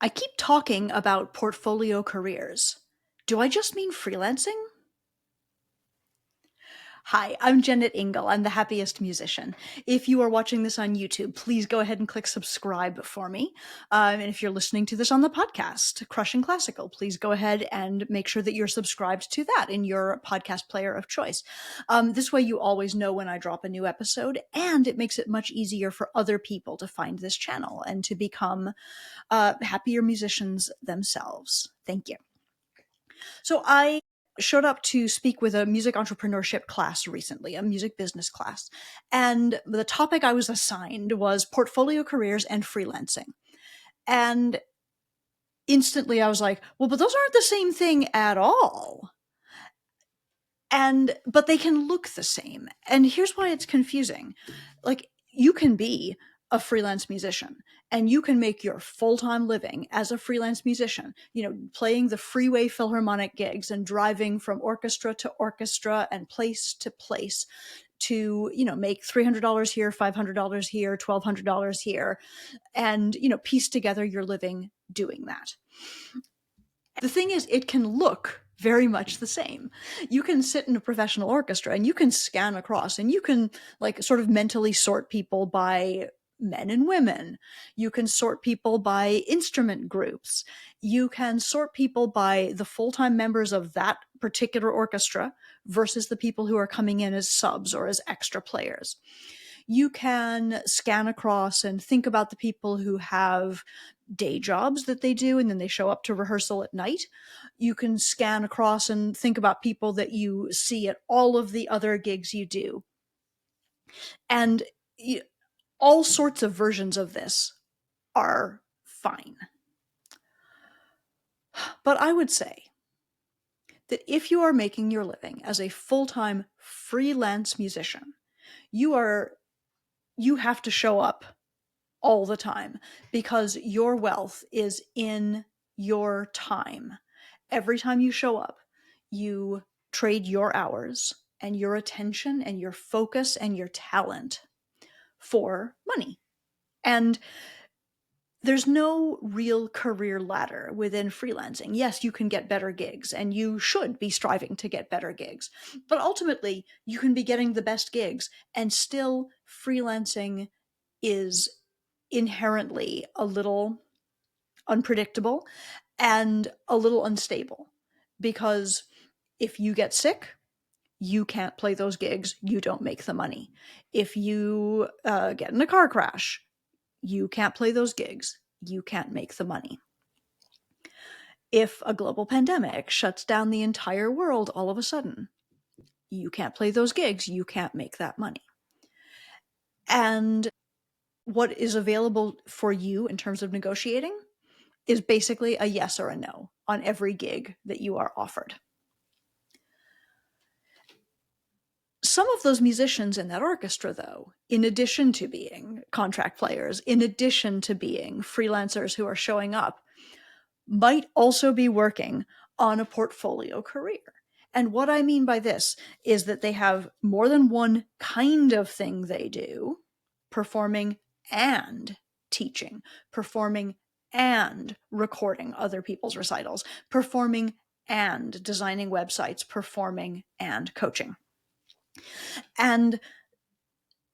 I keep talking about portfolio careers. Do I just mean freelancing? Hi, I'm Jennet Ingle. I'm the Happiest Musician. If you are watching this on YouTube, please go ahead and click subscribe for me. And if you're listening to this on the podcast, Crushing Classical, please go ahead and make sure that you're subscribed to that in your podcast player of choice. This way you always know when I drop a new episode, and it makes it much easier for other people to find this channel and to become happier musicians themselves. Thank you. So I showed up to speak with a music entrepreneurship class recently, a music business class. And the topic I was assigned was portfolio careers and freelancing. And instantly I was like, well, but those aren't the same thing at all. But they can look the same. And here's why it's confusing. Like, you can be a freelance musician and you can make your full-time living as a freelance musician, playing the freeway philharmonic gigs and driving from orchestra to orchestra and place to place to, make $300 here, $500 here, $1,200 here, and, piece together your living doing that. The thing is, it can look very much the same. You can sit in a professional orchestra and you can scan across and you can sort of mentally sort people by men and women. You can sort people by instrument groups. You can sort people by the full-time members of that particular orchestra versus the people who are coming in as subs or as extra players. You can scan across and think about the people who have day jobs that they do and then they show up to rehearsal at night. You can scan across and think about people that you see at all of the other gigs you do. And all sorts of versions of this are fine. But I would say that if you are making your living as a full-time freelance musician, you have to show up all the time because your wealth is in your time. Every time you show up, you trade your hours and your attention and your focus and your talent for money. And there's no real career ladder within freelancing. Yes, you can get better gigs and you should be striving to get better gigs, but ultimately you can be getting the best gigs and still freelancing is inherently a little unpredictable and a little unstable because if you get sick, you can't play those gigs, you don't make the money. If you get in a car crash, you can't play those gigs, you can't make the money. If a global pandemic shuts down the entire world all of a sudden, you can't play those gigs, you can't make that money. And what is available for you in terms of negotiating is basically a yes or a no on every gig that you are offered. Some of those musicians in that orchestra, though, in addition to being contract players, in addition to being freelancers who are showing up, might also be working on a portfolio career. And what I mean by this is that they have more than one kind of thing they do, performing and teaching, performing and recording other people's recitals, performing and designing websites, performing and coaching. And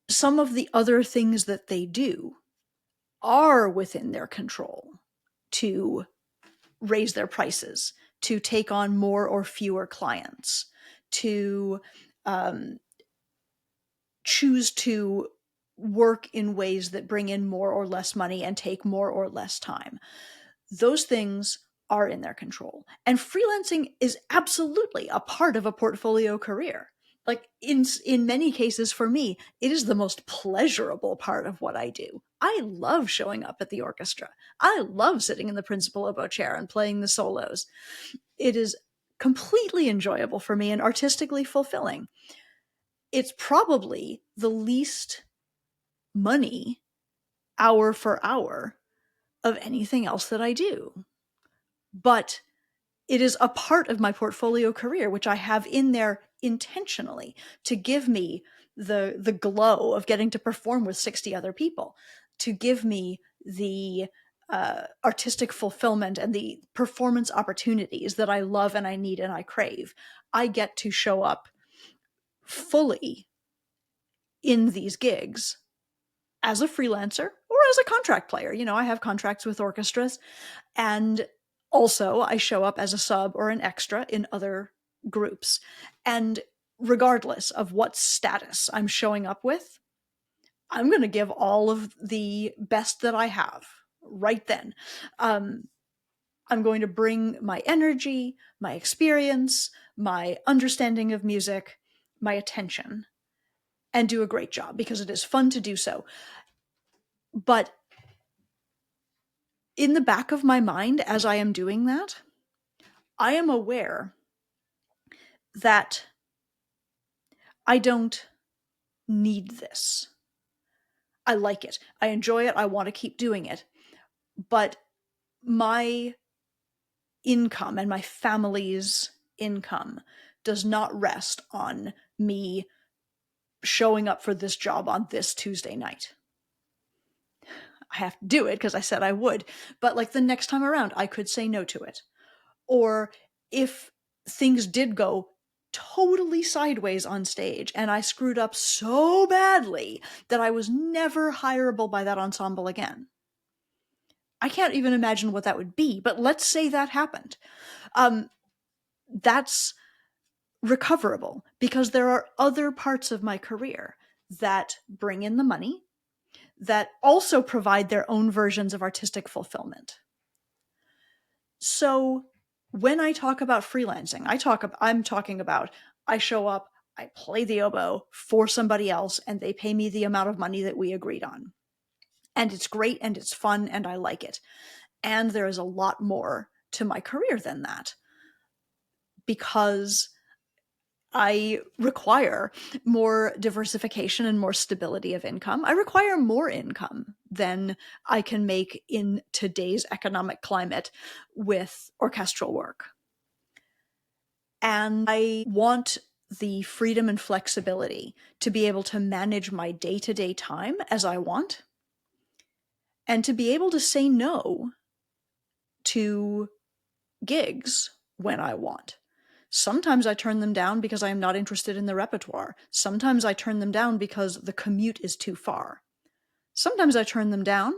some of the other things that they do are within their control to raise their prices, to take on more or fewer clients, to choose to work in ways that bring in more or less money and take more or less time. Those things are in their control. And freelancing is absolutely a part of a portfolio career. Like in many cases for me, it is the most pleasurable part of what I do. I love showing up at the orchestra. I love sitting in the principal oboe chair and playing the solos. It is completely enjoyable for me and artistically fulfilling. It's probably the least money hour for hour of anything else that I do. But it is a part of my portfolio career, which I have in there intentionally to give me the glow of getting to perform with 60 other people, to give me the artistic fulfillment and the performance opportunities that I love and I need and I crave, I get to show up fully in these gigs as a freelancer or as a contract player. I have contracts with orchestras, and also I show up as a sub or an extra in other groups. And regardless of what status I'm showing up with, I'm going to give all of the best that I have right then. I'm going to bring my energy, my experience, my understanding of music, my attention, and do a great job because it is fun to do so. But in the back of my mind, as I am doing that, I am aware that I don't need this. I like it. I enjoy it. I want to keep doing it. But my income and my family's income does not rest on me showing up for this job on this Tuesday night. I have to do it because I said I would, but like the next time around, I could say no to it. Or if things did go totally sideways on stage and I screwed up so badly that I was never hireable by that ensemble again, I can't even imagine what that would be, but let's say that happened. That's recoverable because there are other parts of my career that bring in the money that also provide their own versions of artistic fulfillment. So when I talk about freelancing, I'm talking about I show up, I play the oboe for somebody else, and they pay me the amount of money that we agreed on. And it's great and it's fun and I like it. And there is a lot more to my career than that because I require more diversification and more stability of income. I require more income than I can make in today's economic climate with orchestral work. And I want the freedom and flexibility to be able to manage my day-to-day time as I want, and to be able to say no to gigs when I want. Sometimes I turn them down because I am not interested in the repertoire. Sometimes I turn them down because the commute is too far. Sometimes I turn them down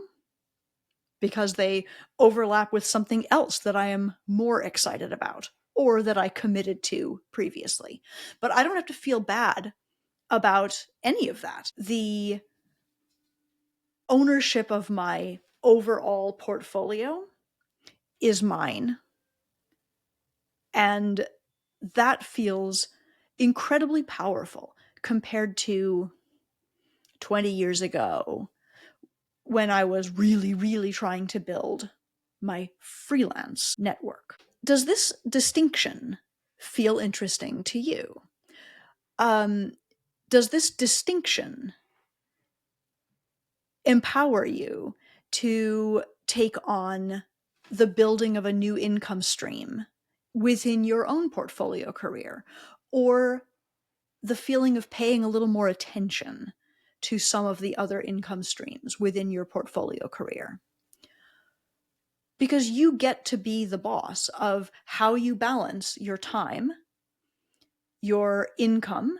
because they overlap with something else that I am more excited about or that I committed to previously. But I don't have to feel bad about any of that. The ownership of my overall portfolio is mine. And that feels incredibly powerful compared to 20 years ago when I was really, really trying to build my freelance network. Does this distinction feel interesting to you? Does this distinction empower you to take on the building of a new income stream within your own portfolio career, or the feeling of paying a little more attention to some of the other income streams within your portfolio career? Because you get to be the boss of how you balance your time, your income,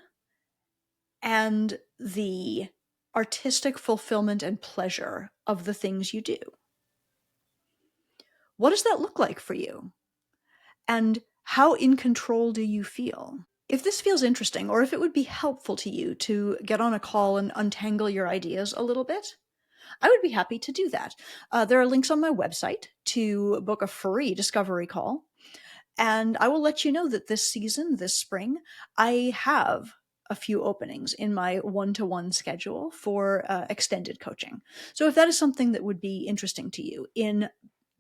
and the artistic fulfillment and pleasure of the things you do. What does that look like for you? And how in control do you feel? If this feels interesting, or if it would be helpful to you to get on a call and untangle your ideas a little bit, I would be happy to do that. There are links on my website to book a free discovery call. And I will let you know that this season, this spring, I have a few openings in my one-to-one schedule for extended coaching. So if that is something that would be interesting to you in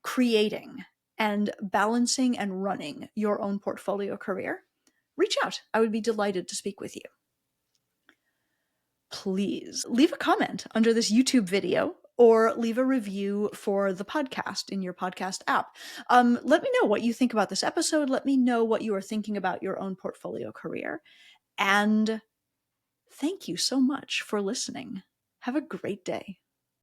creating and balancing and running your own portfolio career, reach out. I would be delighted to speak with you. Please leave a comment under this YouTube video or leave a review for the podcast in your podcast app. Let me know what you think about this episode. Let me know what you are thinking about your own portfolio career. And thank you so much for listening. Have a great day.